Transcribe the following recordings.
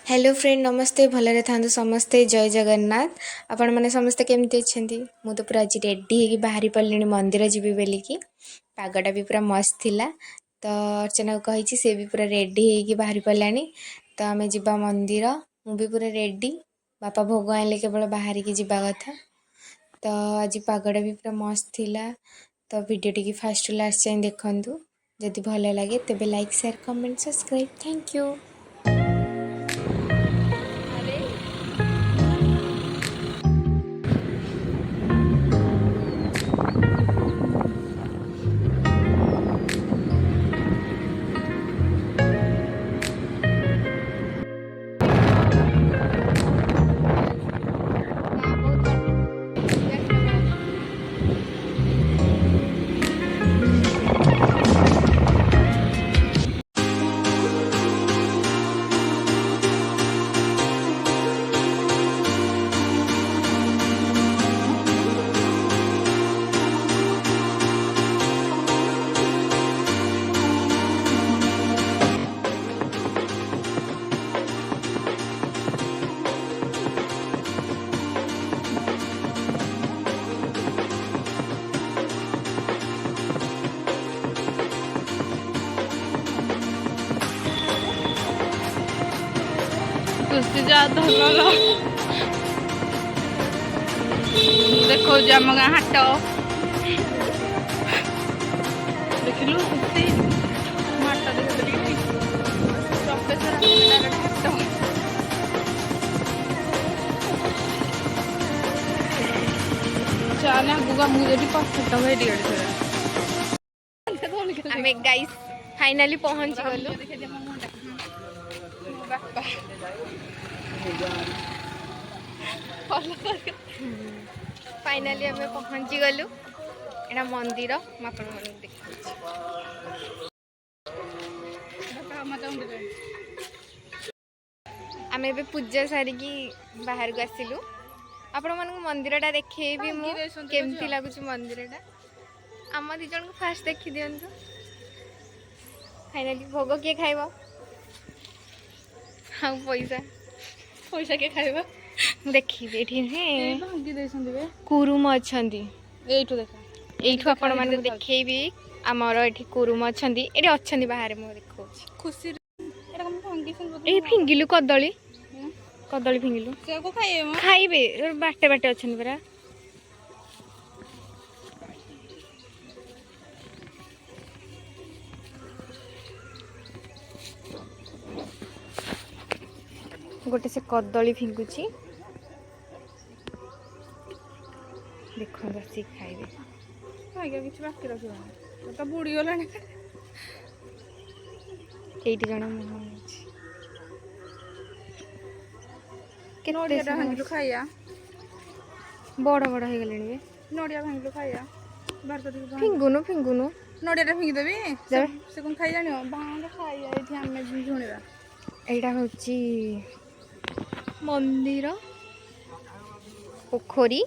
Hello friend नमस्ते भलरे था समस्ते जय जगन्नाथ आपण मैंने समस्ते केमती अच्छा मु तो पूरा आज रेडी हो बाहरी पड़े मंदिर जी बोलिकी पागटा भी पूरा मस्त थिला तो अर्चना को कही सी भी पूरा रेडी हो बाहरी पड़ा तो आम जा मंदिर मु भी पूरा रेडी बापा भोग आने केवल बाहर की जावा कथा तो आज पागटा भी पूरा मस्त थिला तो वीडियो टी फास्ट लास्ट जाए देखूँ जदि भल लगे तेब like share comment subscribe thank you. खुशी जा धनर देखो आम गाँ हाट देखिलु खुशी हाट देखी चले आगे मुझे परफेक्ट आम गाइस फाइनाली पहुंच गलु फाइनाली आम पहुंची गलु एटा मंदिर आम ए पूजा सारिकी बाहर को आसिलु आपण मन मंदिरटा देखी केमती लगुच मंदिरटा आम दी जन को फास्ट देखी दिंतु फाइनाली भोग किए खाइब हाँ पैसा पैसा किए खाइबा देखिए कुरुम अच्छा एठू देखा एठू आपण माने देखैबी आमर एठी कुरुम अच्छा एठी अच्छा बाहर मु देखौ खुशी एटा कम फंक्शन ए फिंगिलु कदली कदली फिंगिलु से को खाइबे खाइबे बाटे बाटे अच्छा परा गोटे से कदली फिंगुची देखो बस खाइबे आगे किसी बाकी रखिबा तो बुड़ी गलानी एठी जण मुह अछि नोडिया भांगिलु खाइया बड़ बड़ हे गलेनी बे नोडिया भांगिलु खाइया भारत फिंगुनु नोडिया फिंगी देबी से कोन खाइ जानियो भांग खाइया एठी हमें झुणीबा एटा होची मंदिर पोखरी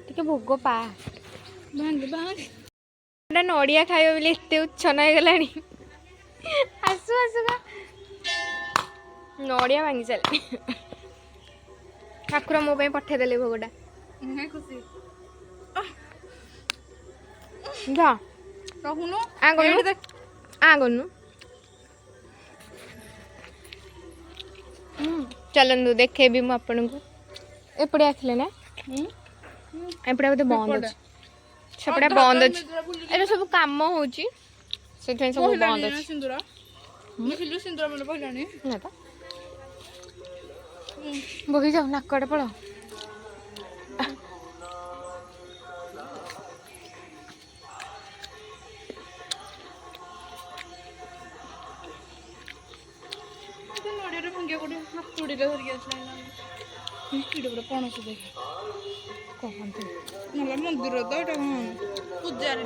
टिके भोग पा भांग नड़िया खाइबा बेले एते उच्छन हो गलानी आसु आसु का नड़िया भांगी चले ठाकुर मो पे पठेदेले भोगटा खुशी जा रहुनु आ गनु चलंदु देखे भी मु आपन को एपड़े आखले ना एपड़े बोधे बंद अछि सेपड़े बंद अछि एबे सब काम होची सेठै सब बंद अछि सिंदूर देखिलु सिंदूर मन पहिलानी ना तो बही जाओ नाकड़े पड़ो पणस देख कहते मंदिर तो ये पूजारी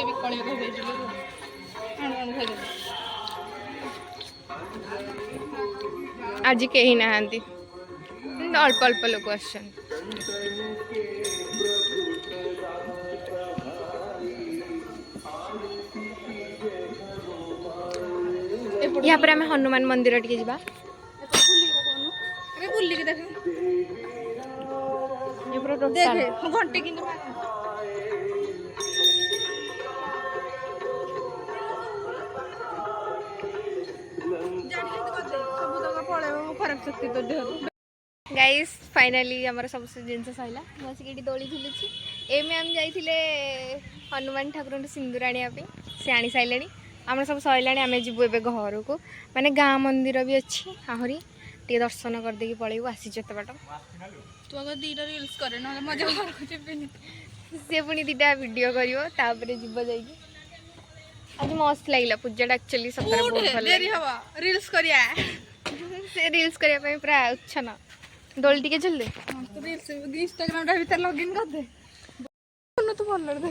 ବିକଳିଆ କହିଦେଇଥିଲି ଖାଇଦେଲି। ଆଜି କେହି ନାହାନ୍ତି, ଅଳ୍ପ ଅଳ୍ପ ଲୋକ ଆସିଛନ୍ତି। ୟା ପରେ ଆମେ ହନୁମାନ ମନ୍ଦିର ଟିକେ ଯିବା। ବୁଲିକି ଦେଖେ ଦେଖେ ମୁଁ ଘଣ୍ଟେ କିନ୍ତୁ ସବୁ ତକ ପଳେଇବ ଖରାପ ଶକ୍ତି ତୋ ଦେହରୁ। ଗାଇସ୍ ଫାଇନାଲି ଆମର ସବୁ ଜିନିଷ ସରିଲା। ମୁଁ ଆସିକି ଏଠି ଦୋଳି ଝୁଲୁଛି। ଏ ମ୍ୟାମ୍ ଯାଇଥିଲେ ହନୁମାନ ଠାକୁରଙ୍କୁ ସିନ୍ଦୁର ଆଣିବା ପାଇଁ, ସେ ଆଣି ସାରିଲେଣି। ଆମର ସବୁ ସରିଲାଣି, ଆମେ ଯିବୁ ଏବେ ଘରକୁ। ମାନେ ଗାଁ ମନ୍ଦିର ବି ଅଛି ଆହୁରି, ଟିକେ ଦର୍ଶନ କରିଦେଇକି ପଳେଇବୁ। ଆସିଛୁ ଏତେ ବାଟ। ତୁ ଆଗ 2ଟା ରିଲ୍ସ କରେ, ନହେଲେ ମଜା ଘରକୁ ଯିବିନି। ସେ ପୁଣି 2ଟା ଭିଡ଼ିଓ କରିବ, ତାପରେ ଯିବ ଯାଇକି। ଆଜି ମସ୍ତ ଲାଗିଲା ପୂଜାଟା, ଆକ୍ଚୁଆଲି ସତରେ ବହୁତ ଭଲ ଡେରି ଲାଗିଲା। ହବ ରିଲ୍ସ କରିବା। ସେ ରିଲ୍ସ କରିବା ପାଇଁ ପୁରା ଉଚ୍ଛନ। ଦୋଳି ଟିକେ ଝୁଲିଲେ ଇନଷ୍ଟାଗ୍ରାମଟା ଭିତରେ ଲଗଇନ୍ କରିଦେ। ତୁ ଭଲ ଦେ।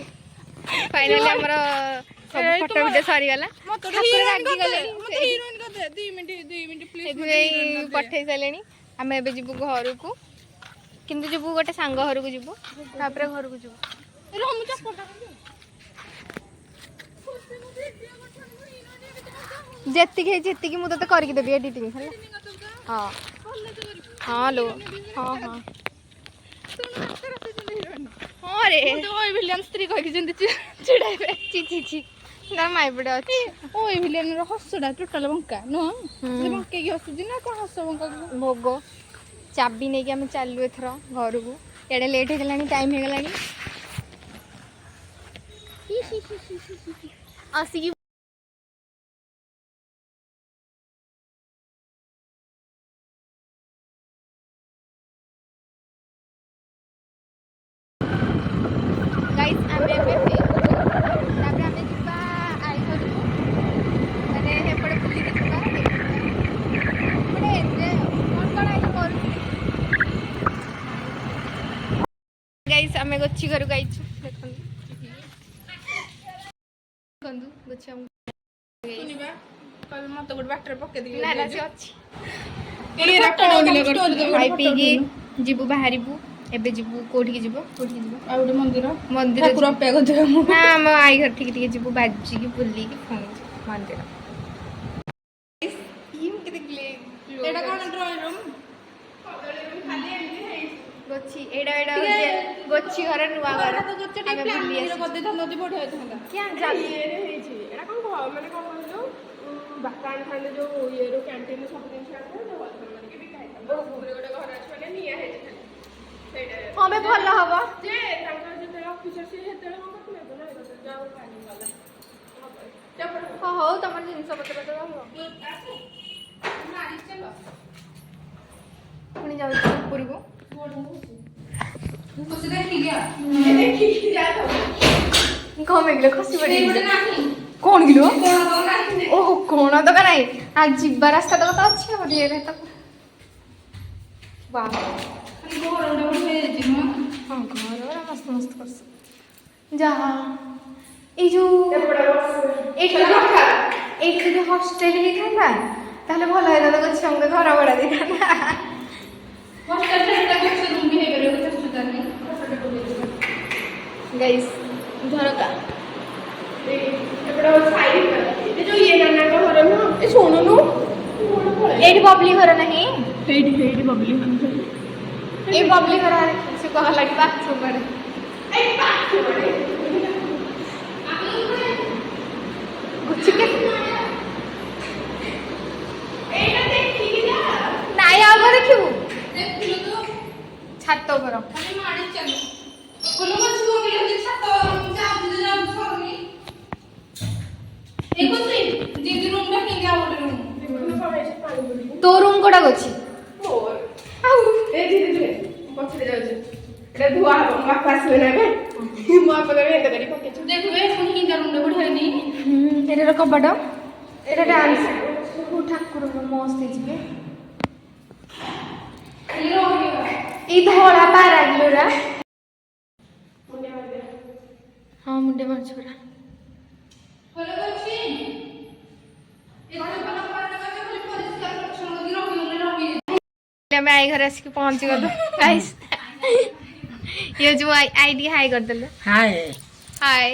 ଫାଇନାଲି ଆମର ସବୁ ଫଟୋ ଭିଡ଼ିଓ ସରିଗଲା। ଠାକୁର ରାଗିଗଲେଣି, ସେଥିପାଇଁ ପଠେଇ ସାରିଲେଣି। ଆମେ ଏବେ ଯିବୁ ଘରକୁ, କିନ୍ତୁ ଯିବୁ ଗୋଟେ ସାଙ୍ଗ ଘରକୁ ଯିବୁ, ତାପରେ ଘରକୁ ଯିବୁ। ଯେତିକି ହେଇଛି ସେତିକି ମୁଁ ତତେ କରିକି ଦେବି ଏଡିଟିଂ ହେଲା। ହଁ ହଁ ଲୋ, ହଁ ହଁ ହଁ ରେ, ସ୍ତ୍ରୀ କହିକି ଯେମିତି ଚିଡ଼ାଇବେ। ଛି ତାର ମାଇପଟେ ଅଛି। ଓଇ ଭିଲିଆନର ହସଟା ଟୋଟାଲ ବଙ୍କା ନୁହଁ। ବଙ୍କେଇକି ହସୁଛି ନା କଣ ହସ ବଙ୍କା। ଭୋଗ ଚାବି ନେଇକି ଆମେ ଚାଲୁ ଏଥର ଘରକୁ। ଏଡ଼େ ଲେଟ୍ ହେଇଗଲାଣି, ଟାଇମ୍ ହେଇଗଲାଣି। ଆସିକି ଗାଇସ୍ ଆମେ ଏବେ ତାପରେ ଆମେ ଯିବା ଆଈ ଘରକୁ, ମାନେ ଏପଟେ ବୁଲିକି ଯିବା, ଗୋଟେ ଏନ୍ଜୟ କ'ଣ ଆଈ କରୁଛି। ଗାଇସ୍ ଆମେ ଗୋଛି ଘରକୁ ଆଇଛୁ, ଦେଖନ୍ତୁ ଗୋଛି ଆମକୁ ମତେ ଗୋଟେ ବାଟରେ ପକେଇ ନା ନା ସେ ଦେଇକି ଅଛି। ଖାଇ ପିଇକି ଯିବୁ, ବାହାରିବୁ। ଏବେ ଯିବୁ କୋଉଠିକି ଯିବୁ? ଆଉ ଗୋଟେ ମନ୍ଦିର ଯିବୁ। ଅପେକ୍ଷା କରିଥିବେ ମୁଁ। ନା ଆମ ଆଈ ଘର ଟିକେ ଟିକେ ଯିବୁ, ବାଜିକି ବୁଲିକି ପୁଣି ଯିବୁ ମନ୍ଦିର। ଏଇଟା କଣ ଡ୍ରଇଂ ରୁମ୍? ଗୋଛି ଏଇଟା ଗୋଛି ଘର ନୂଆ ଘର। ଆମେ ବୁଲି ଆସିଛୁ। ବଢିଆ ହେଇଥାନ୍ତା। ବାପା ଆଣିଥାନ୍ତେ ଯୋଉ ଇଏରୁ କ୍ୟାଣ୍ଟିନ୍ରୁ ସବୁ ଜିନିଷ ଆଣିଥାନ୍ତେ, କରିକି ବିକା ହେଇଥାନ୍ତା। ଉପରେ ଗୋଟେ ଘର ଅଛି ମାନେ ନିଆଁ ହେଇଛି ଖାଲି ସେଇଟା। ହଁ ବେ ଭଲ ହବ ଯେ ତାଙ୍କର ଯେତେବେଳେ ଅଫିସର ସିଏ ସେତେବେଳେ କଣ କରୁଥିଲେ ତ ନା ଯାଉ ପାଣି ଗଲା। ହଁ ହଉ, ତମର ଜିନିଷ ପତ୍ର ତ ରହିବ। ପୁଣି ଯାଉଛି ଉପରକୁ। କଣ ମିଳିଲେ ଖସି ପଡିବ? କଣ କିଲୋ? ଓହୋ କଣ ଦକା ନାହିଁ, ଆଉ ଯିବା ରାସ୍ତା ତକ ତ ଅଛି। ଆଉ ଟିକେ ତ ହଁ ଘର ମସ୍ତ ମସ୍ତ କରିଛି। ଯାହା ଏଇ ଯୋଉ ଏଇଠି ଯଦି ହଷ୍ଟେଲ ହେଇଥାନ୍ତା ତାହେଲେ ଭଲ ହେଇଥାନ୍ତା। ଗଛ ଆମକୁ ଘର ଭଡ଼ା ଦେଇଥାନ୍ତା। ଗାଇସ୍ ଝରକା ଶୁଣୁନୁ ଏଇଠି ବବଲି ଘର ନାହିଁ, ହେଇଠି ବବଲି ଏଇ ବବଲି ଘର ସେ କହ ଲାଗି ବାଥରୁମ ଆଡେ। ନାଇଁ ଆଉ କଣ ଦେଖିବୁ? ଛାତ ଉପର ତୋ ରୁମ୍ କୋଉଟା ଅଛି? ପଛରେ ଯାଉଛି ଏଟା ଧୁଆ ହବ। ମୋ ବାପା ଆସିବେ ନା ଏବେ, ମୋ ବାପା କହିବେ ଏତେ କରି ପକେଇଛୁ। ଏଟାର କବାଟ, ଏଟା ଡାନ୍ସ ଠାକୁର ମସ୍ତ ହେଇଯିବେ। ଏଇ ଧଳା ପାରାଗୁରା। ହଁ ମୁଣ୍ଡେ ମାରୁଛି ପୁରା। ଆମେ ଆଇ ଘରେ ଆସିକି ପହଞ୍ଚି ଗଲୁ ଗାଇସ୍। ये जो आईडी हाई कर देले हाय हाय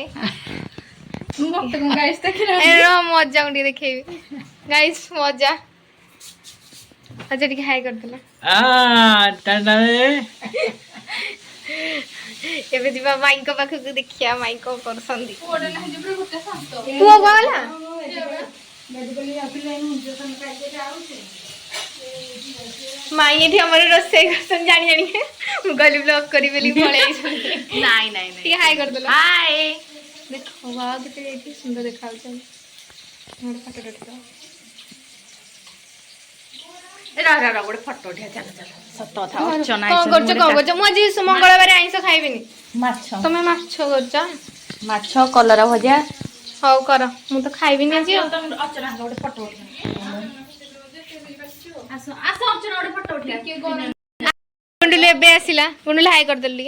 मत को गाइस देखिरा ए रो मजा उठी देखेबी गाइस मजा अच्छा ठीक हाई कर देले टाटा एबे दिबा माई को पाख को देखिया माई को करसंदी ओडे नाही जे प्रे गुटे शांत पुओ गला मेडिकल आपिले इंजेक्शन काजे जाउछे माई एठी हमर रोसे करसन जानी जानी मु गली ब्लॉग करी बेली पळे नाही नाही ठीक हाई कर देले हाय देखो वाह किते एठी सुंदर देखाउ छ मोर फोटो देखो रा रा रा गोटे फोटो उठिया चल चल सत था अर्चना कौन करछ मु आज मंगलवार आइंस खाइबिनी माछ तमे माछ करछ माछ कलरा भजिया हौ कर मु तो खाइबिनी आज अर्चना गोटे फोटो उठिया आसो आसो अर्चना गोटे फोटो उठिया के गुंडुली एबे आसिला गुंडुली हाई कर देली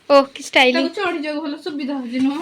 ओ की स्टाइलिंग चढ़ी जाऊ भलो सुविधा हो जिनो